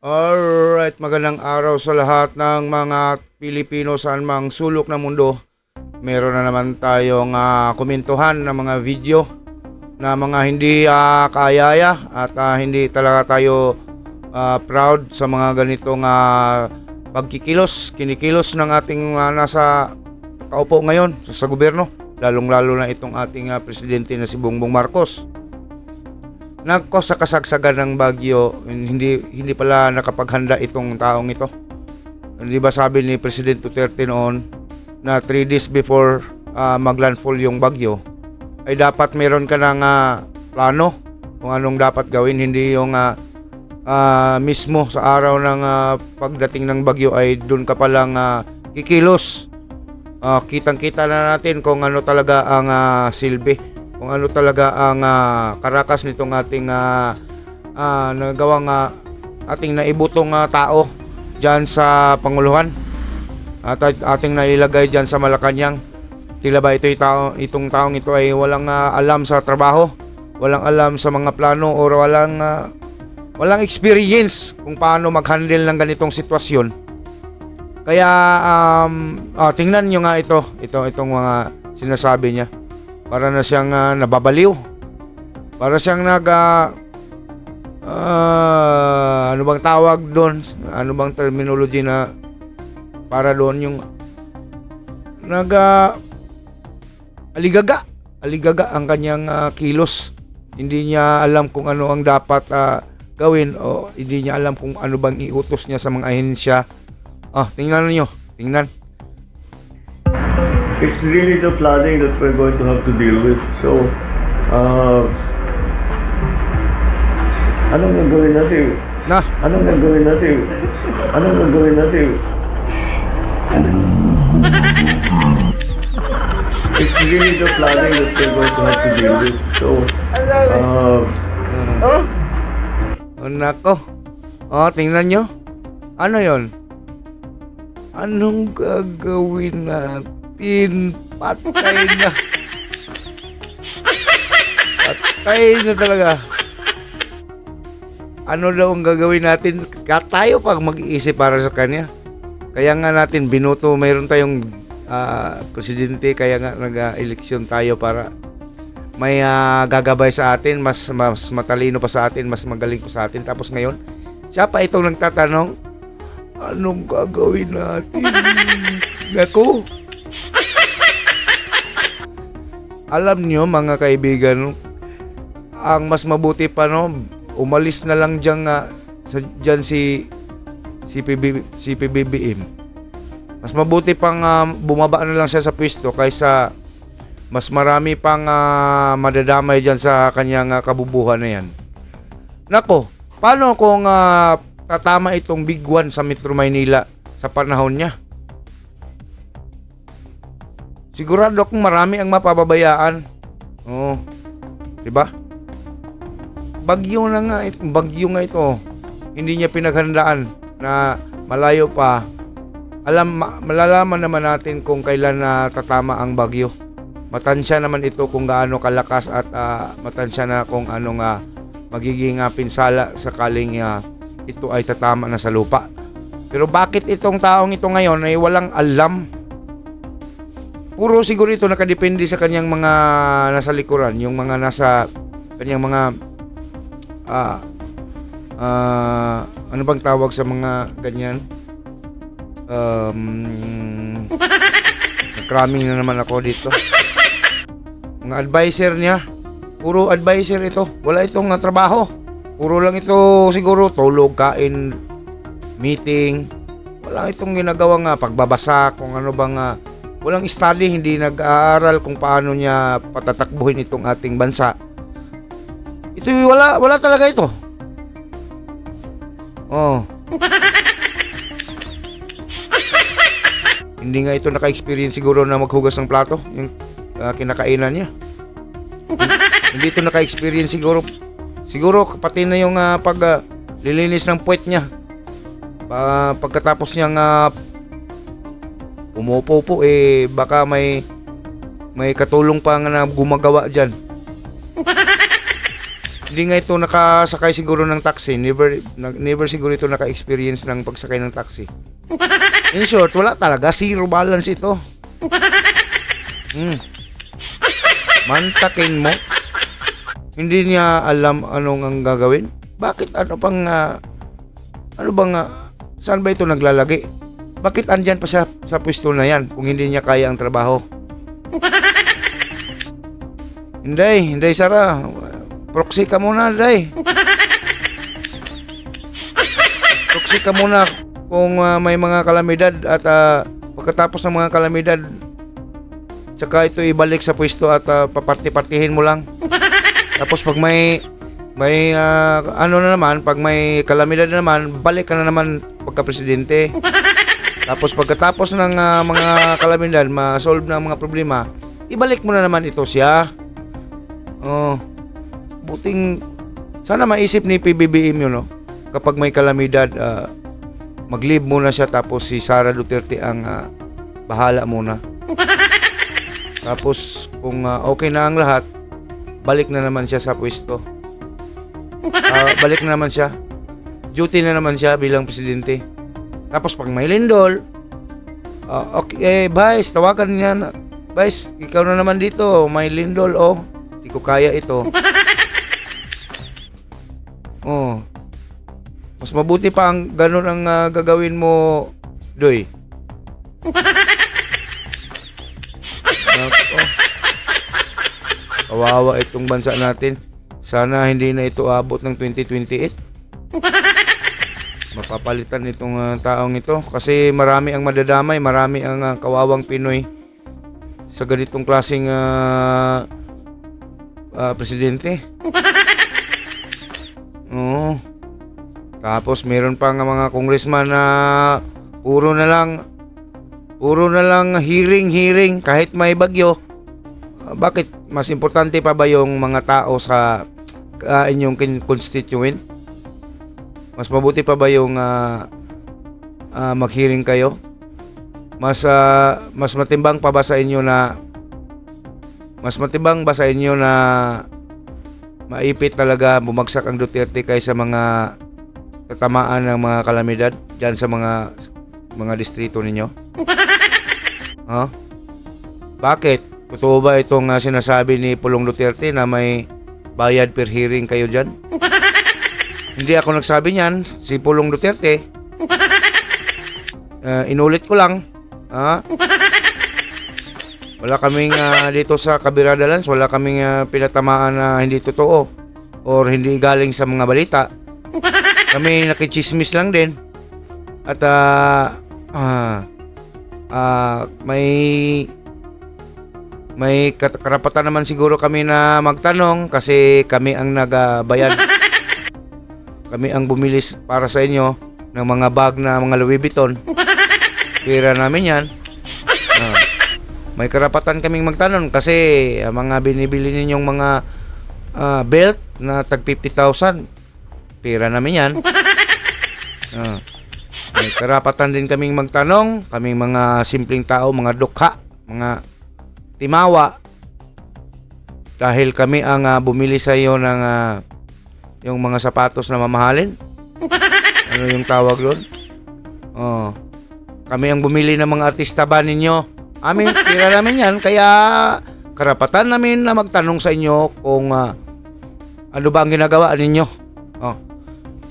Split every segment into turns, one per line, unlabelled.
Alright, magandang araw sa lahat ng mga Pilipino saan mang sulok ng mundo. Meron na naman tayong komentuhan ng mga video na mga hindi kaayaya at hindi talaga tayo proud sa mga ganitong pagkikilos, kinikilos ng ating nasa kaupo ngayon sa gobyerno, lalong-lalo na itong ating presidente na si Bongbong Marcos. Nagko sa kasagsagan ng bagyo, hindi pala nakapaghanda itong taong ito. Di ba sabi ni President Duterte noon na 3 days before maglandfall yung bagyo, ay dapat meron ka ng plano kung anong dapat gawin, hindi yung mismo sa araw ng pagdating ng bagyo ay doon ka palang kikilos. Kitang-kita na natin kung ano talaga ang silbi, kung ano talaga ang karakas nitong ating nagawang ating naibutong tao dyan sa Panguluhan at ating nailagay dyan sa Malacanang. Tila ba itong taong ito ay walang alam sa trabaho, walang alam sa mga plano, o walang experience kung paano mag-handle ng ganitong sitwasyon. Kaya tingnan nyo nga itong mga sinasabi niya. Para na siyang nababaliw. Para siyang ano bang tawag doon? Ano bang terminology na para doon yung aligaga. Aligaga ang kanyang kilos. Hindi niya alam kung ano ang dapat gawin, o hindi niya alam kung ano bang iutos niya sa mga ahensya. Tingnan niyo. Tingnan.
It's really the flooding that we're going to have to deal with. So, anong gagawin natin? Anong gagawin natin? Anong gagawin natin? It's really the flooding that we're going to have to deal with. So,
Nako. Tingnan nyo. Ano yon? Anong gagawin natin? Patay na. Patay na talaga. Ano daw ang gagawin natin? Tayo pag mag-iisip para sa kanya. Kaya nga natin binoto, mayroon tayong presidente, kaya nga nag-eleksyon tayo para may gagabay sa atin, mas matalino pa sa atin, mas magaling pa sa atin. Tapos ngayon, siya pa itong nagtatanong, anong gagawin natin? Naku. Alam nyo mga kaibigan, ang mas mabuti pa umalis na lang dyan si PBBM. Mas mabuti pang bumaba na lang siya sa pwesto kaysa mas marami pang madadamay dyan sa kanyang kabubuhan na yan. Nako, paano kung tatama itong Big One sa Metro Maynila sa panahon niya? Sigurado akong marami ang mapapabayaan. Oo. 'Di ba? Bagyo nga ito. Hindi niya pinaghandaan na malayo pa. Malalaman naman natin kung kailan tatama ang bagyo. Matansya naman ito kung gaano kalakas at matansya na kung ano magiging pinsala sakaling ito ay tatama na sa lupa. Pero bakit itong taong ito ngayon ay walang alam? Puro siguro ito nakadepende sa kanyang mga nasa likuran, yung mga nasa kanyang mga ano bang tawag sa mga ganyan? Cramming na naman ako dito. Mga advisor niya, puro advisor ito. Wala itong trabaho. Puro lang ito siguro tulog, kain, meeting. Wala itong ginagawang pagbabasa kung ano bang walang study, hindi nag-aaral kung paano niya patatakbuhin itong ating bansa. Ito wala talaga ito. Hindi nga ito naka-experience siguro na maghugas ng plato, yung kinakainan niya. Hindi ito naka-experience siguro. Siguro pati na yung paglilinis ng puwet niya. Pagkatapos niyang umupo po, baka may katulong pa na gumagawa dyan. Hindi nga ito nakasakay siguro ng taxi. Never siguro ito naka-experience ng pagsakay ng taxi. In short, wala talaga. Zero balance ito. Mantakin mo. Hindi niya alam anong ang gagawin. Bakit saan ba ito naglalagi? Bakit andyan pa siya sa pwesto na yan kung hindi niya kaya ang trabaho? Hindi Sara. Proxy ka muna, Day. Proxy ka muna kung may mga kalamidad at pagkatapos ng mga kalamidad, saka ito ibalik sa pwesto at paparti-partihin mo lang. Tapos pag may pag may kalamidad na naman, balik ka na naman pagka-presidente. Tapos pagkatapos ng mga kalamidad, ma-solve ng mga problema, ibalik mo na naman ito siya. Buting sana maisip ni PBBM yun, no? Kapag may kalamidad, mag-leave muna siya, tapos si Sara Duterte ang bahala muna. Tapos kung okay na ang lahat, balik na naman siya sa pwesto. Balik na naman siya. Duty na naman siya bilang presidente. Tapos pag may lindol, okay, Vice, tawagan niya na. Vice, ikaw na naman dito, may lindol, hindi ko kaya ito. Mas mabuti pa ang ganun ang gagawin mo, Doy. Kawawa itong bansa natin. Sana hindi na ito abot ng 2028. Mapapalitan itong taong ito kasi marami ang madadamay, marami ang kawawang Pinoy sa ganitong klaseng presidente. Tapos meron pa nga mga congressman na puro na lang hearing kahit may bagyo. Bakit mas importante pa ba yung mga tao sa inyong constituent? Mas mabuti pa ba yung mag-hearing kayo? Mas matimbang pa ba sa inyo na maipit talaga bumagsak ang Duterte kaysa mga tatamaan ng mga kalamidad dyan sa mga distrito ninyo? Bakit? Totoo ba itong sinasabi ni Pulong Duterte na may bayad per hearing kayo dyan? Hindi ako nagsabi niyan, si Pulong Duterte. Inulit ko lang. Wala kaming dito sa Kabiradalan, wala kaming pinatamaan na hindi totoo or hindi galing sa mga balita. Kami nakichismis lang din. At may karapatan naman siguro kami na magtanong kasi kami ang nagbayad. Kami ang bumilis para sa inyo ng mga bag na mga Louis Vuitton. Pera namin yan. May karapatan kaming magtanong kasi mga binibili ninyong mga belt na tag 50,000. Pera namin yan. May karapatan din kaming magtanong, kaming mga simpleng tao, mga dukha, mga timawa. Dahil kami ang bumili sa iyo ng yung mga sapatos na mamahalin. Ano yung tawag doon? Kami ang bumili ng mga artista ba ninyo? Pira namin yan, kaya karapatan namin na magtanong sa inyo kung ano ba ang ginagawa ninyo.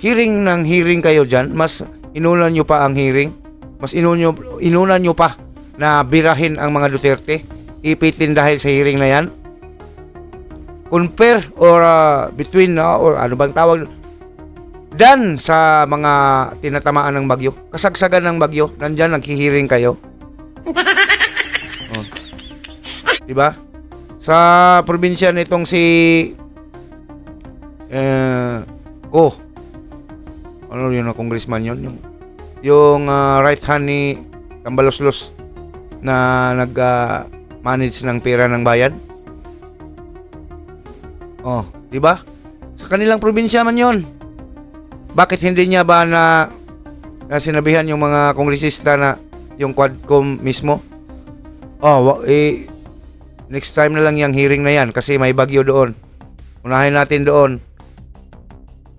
Hearing kayo dyan, mas inulan nyo pa ang hearing, mas inulan nyo pa na birahin ang mga Duterte, ipitin dahil sa hearing na yan. Compare or between or ano bang tawag dan sa mga tinatamaan ng bagyo, kasagsagan ng bagyo, nandyan naghihiring kayo. Diba? Sa probinsya nitong si ano yun na congressman yun, yung right hand ni Tambaloslos na nag-manage ng pera ng bayan. Diba? Sa kanilang probinsya man yun. Bakit hindi niya ba na sinabihan yung mga kongresista na yung Quadcom mismo? Next time na lang yung hearing na yan kasi may bagyo doon. Unahin natin doon.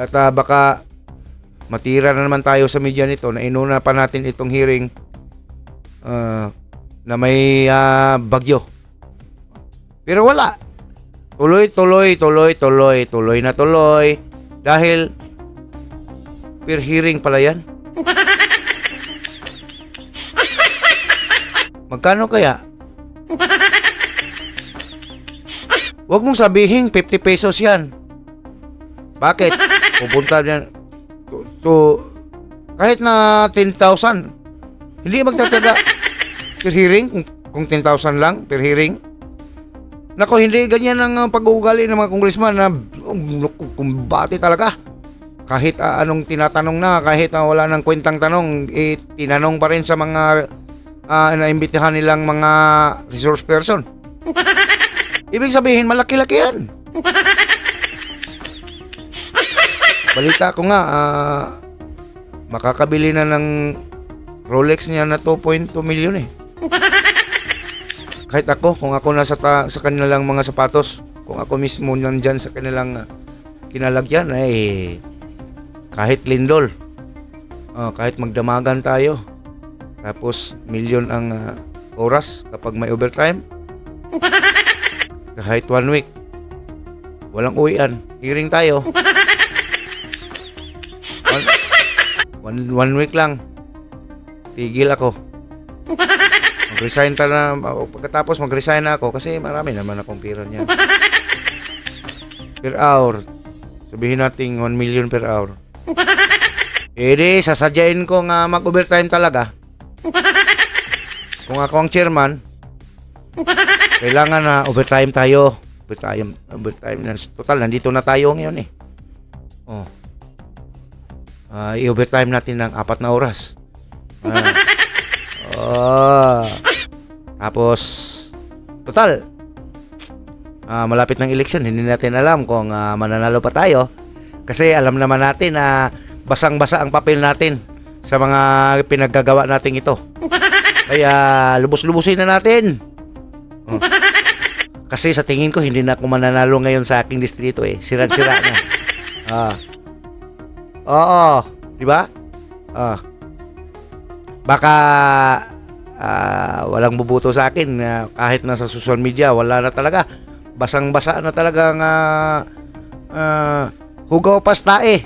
At baka matira na naman tayo sa media nito na inuna pa natin itong hearing na may bagyo. Pero wala. Tuloy na tuloy. Dahil per hearing pala yan. Magkano kaya? Huwag mong sabihin 50 pesos yan. Bakit? Pupunta yan to kahit na 10,000. Hindi magtataga per hearing kung 10,000 lang per hearing. Nako, hindi ganyan ang pag-uugali ng mga congressman na kumbati talaga. Kahit anong tinatanong na, kahit wala nang kwentang tanong, tinanong pa rin sa mga naimbitahan nilang mga resource person. Ibig sabihin, malaki-laki yan. Balita ko nga, makakabili na ng Rolex niya na 2.2 million eh. Kahit ako, kung ako nasa sa kanilang mga sapatos, kung ako mismo nandyan sa kanilang kinalagyan, ay kahit lindol, kahit magdamagan tayo, tapos milyon ang oras kapag may overtime, kahit 1 week, walang uwian, hearing tayo. One week lang, tigil ako. Mag-resign na, pagkatapos mag-resign na ako kasi marami naman akong pira niyan. Per hour, sabihin natin 1 million per hour. Di, sasadyain ko nga mag-overtime talaga. Kung ako ang chairman, kailangan na overtime tayo. Overtime. Total, nandito na tayo ngayon eh. I-overtime natin ng 4 na oras. Tapos, total, malapit ng election, hindi natin alam kung mananalo pa tayo. Kasi alam naman natin na basang-basa ang papel natin sa mga pinaggagawa natin ito. Kaya lubos-lubusin na natin. Kasi sa tingin ko hindi na ako mananalo ngayon sa aking distrito eh. Sira-sira na. Oo, di ba? Baka walang bubuto sa akin kahit nasa social media, wala na talaga. Basang-basa na talagang hugaw pastae.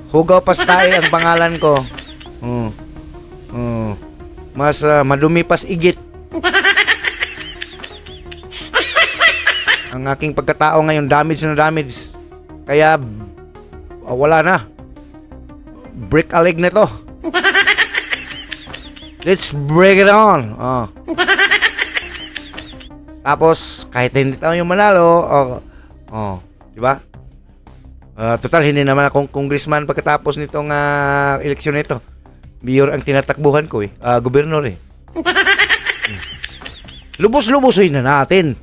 Hugaw pastae ang pangalan ko. Mas madumi pas igit. Ang aking pagkatao ngayon, damage na damage. Kaya wala na. Break a leg na to. Let's break it on. Tapos kahit hindi tayo manalo, di ba? Total, hindi naman akong congressman pagkatapos nitong eleksyon nito. Mayor ang tinatakbuhan ko eh. Gobernador eh. Lubos-lubosin na natin.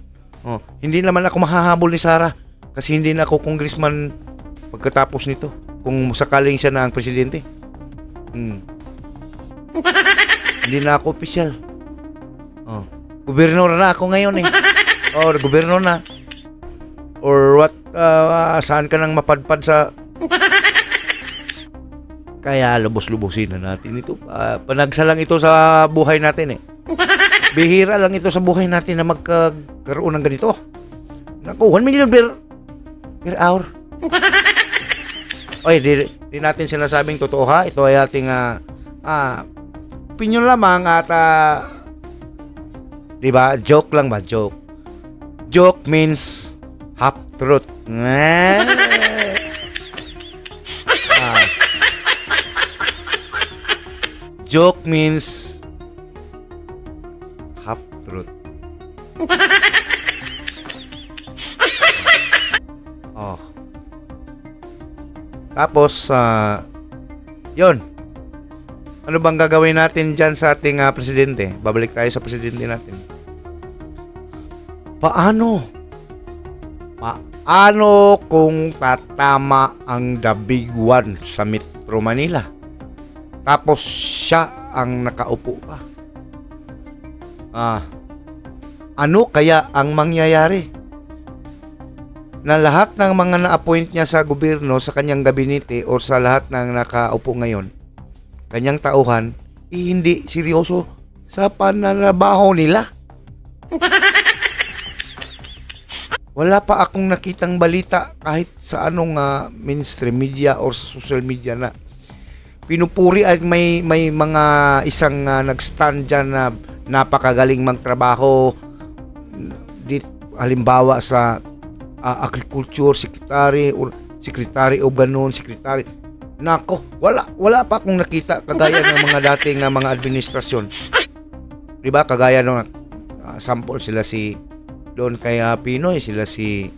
Hindi naman ako mahahabol ni Sara kasi hindi na ako congressman pagkatapos nito. Kung sakaling siya na ang presidente. Hindi na ako opisyal. Gobernador na ako ngayon eh. Gobernador na. Or what, saan ka nang mapadpad sa... Kaya lubos-lubosin na natin ito. Panagsalang ito sa buhay natin eh. Bihira lang ito sa buhay natin na magkaroon ng ganito. Naku, 1 million per hour. Oy, di natin sinasabing totoo ha. Ito ay ating opinion lamang at di ba? Joke lang ba? Joke. Joke means half truth. Joke means half truth. Tapos, yun. Ano bang gagawin natin dyan sa ating presidente? Babalik tayo sa presidente natin. Paano kung tatama ang the big one sa Metro Manila? Tapos siya ang nakaupo pa. Ano kaya ang mangyayari? na lahat ng mga na-appoint niya sa gobyerno, sa kanyang gabinete o sa lahat ng nakaupo ngayon, kanyang tauhan, hindi seryoso sa pananabaho nila. Wala pa akong nakitang balita kahit sa anong mainstream media or sa social media na pinupuri at may mga isang nag-stand dyan na napakagaling magtrabaho. Halimbawa sa agriculture secretary o ganun, secretary. Nako, wala pa akong nakita kagaya ng mga dating mga administrasyon. 'Di ba? Kagaya ng sample sila si doon kay Pinoy, sila si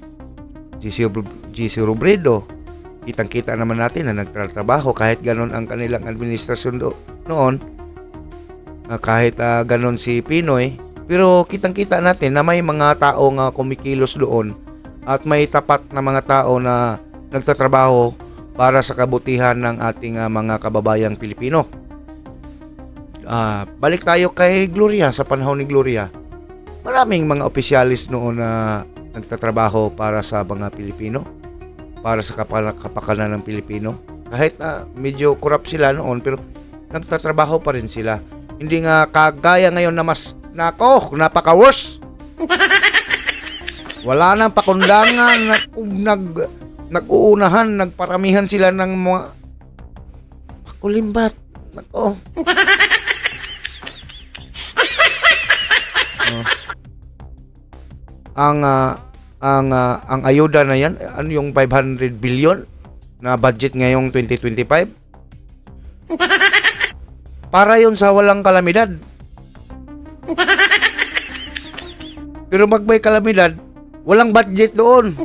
GC Robredo. Kitang-kita naman natin na nagtatrabaho kahit ganun ang kanilang administrasyon noon. Kahit ganun si Pinoy, pero kitang-kita natin na may mga taong kumikilos doon at may tapat na mga tao na nagtatrabaho para sa kabutihan ng ating mga kababayang Pilipino. Balik tayo kay Gloria, sa panahon ni Gloria. Maraming mga opisyalis noon na nagtatrabaho para sa mga Pilipino, para sa kapakanan ng Pilipino. Kahit medyo corrupt sila noon, pero nagtatrabaho pa rin sila. Hindi nga kagaya ngayon na mas, nako, napaka-worse. Wala nang pakundangan, nag-uunahan, nagparamihan sila ng mga pakulimbat. Nako. Ang ayuda na yan, ano yung 500 billion na budget ngayong 2025? Para yun sa walang kalamidad. Pero may kalamidad, walang budget doon.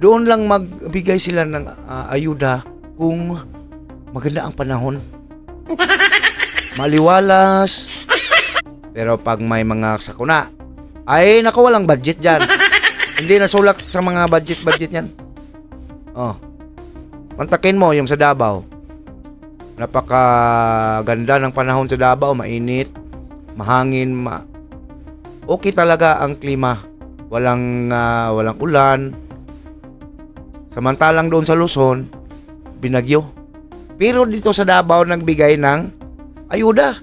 Doon lang magbigay sila ng ayuda kung maganda ang panahon. Maliwalas. Pero pag may mga sakuna, ay naku, walang budget dyan. Hindi nasulat sa mga budget yan. Mantakin mo yung sa Davao. Napakaganda ng panahon sa Davao, mainit, mahangin, okay talaga ang klima. Walang ulan. Samantalang doon sa Luzon, binagyo. Pero dito sa Davao nagbigay ng ayuda.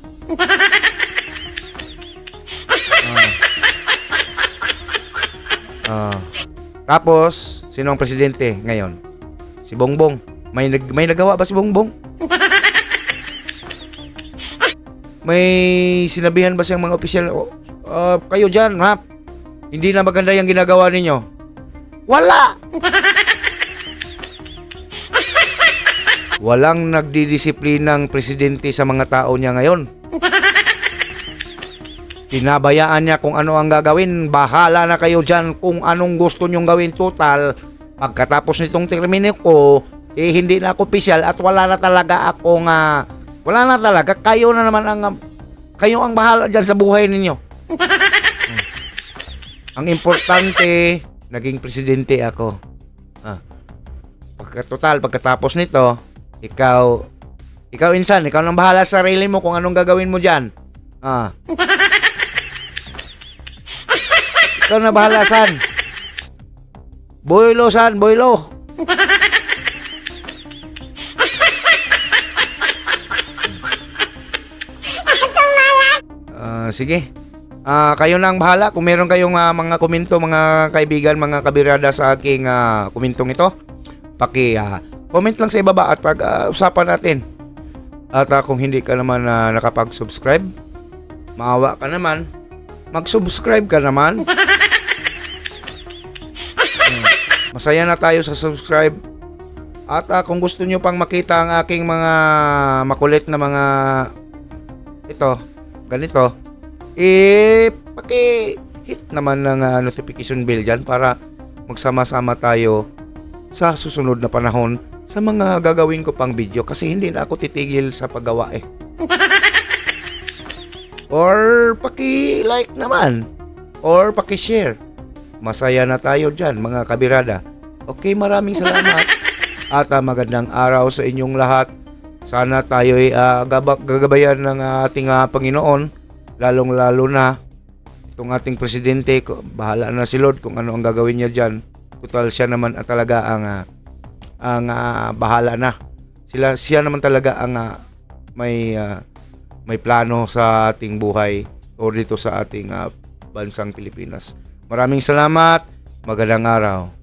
Tapos, sino ang presidente ngayon? Si Bongbong. May nagawa ba si Bongbong? May sinabihan ba siyang mga opisyal, kayo dyan, ha? Hindi na maganda yung ginagawa ninyo? Wala! Walang nagdidisiplinang presidente sa mga tao niya ngayon. Pinabayaan niya kung ano ang gagawin. Bahala na kayo dyan kung anong gusto nyong gawin. Total, pagkatapos nitong termino ko, hindi na ako opisyal at wala na talaga akong wala na talaga. Kayo na naman kayo ang bahala dyan sa buhay ninyo. Ang importante, naging presidente ako. Pagkatapos nito, ikaw insan, ikaw nang bahala sa sarili mo kung anong gagawin mo dyan. Ikaw na bahala, san. Boylo, san, boylo. Sige. Kayo na ang bahala. Kung meron kayong mga komento, mga kaibigan, mga kabirada sa aking komentong ito, comment lang sa ibaba at pag-usapan natin. At kung hindi ka naman nakapag-subscribe, maawa ka naman, mag-subscribe ka naman. Masaya na tayo sa subscribe. At kung gusto nyo pang makita ang aking mga makulit na mga ganito, paki-hit naman ng notification bell dyan para magsama-sama tayo sa susunod na panahon sa mga gagawin ko pang video, kasi hindi na ako titigil sa paggawa Or paki-like naman or paki-share. Masaya na tayo dyan, mga kabirada. Okay, maraming salamat at magandang araw sa inyong lahat. Sana tayo ay gagabayan ng ating Panginoon, lalong-lalo na itong ating presidente, bahala na si Lord kung ano ang gagawin niya dyan. Total siya naman talaga ang bahala na. Siya naman talaga ang may plano sa ating buhay o dito sa ating bansang Pilipinas. Maraming salamat. Magandang araw.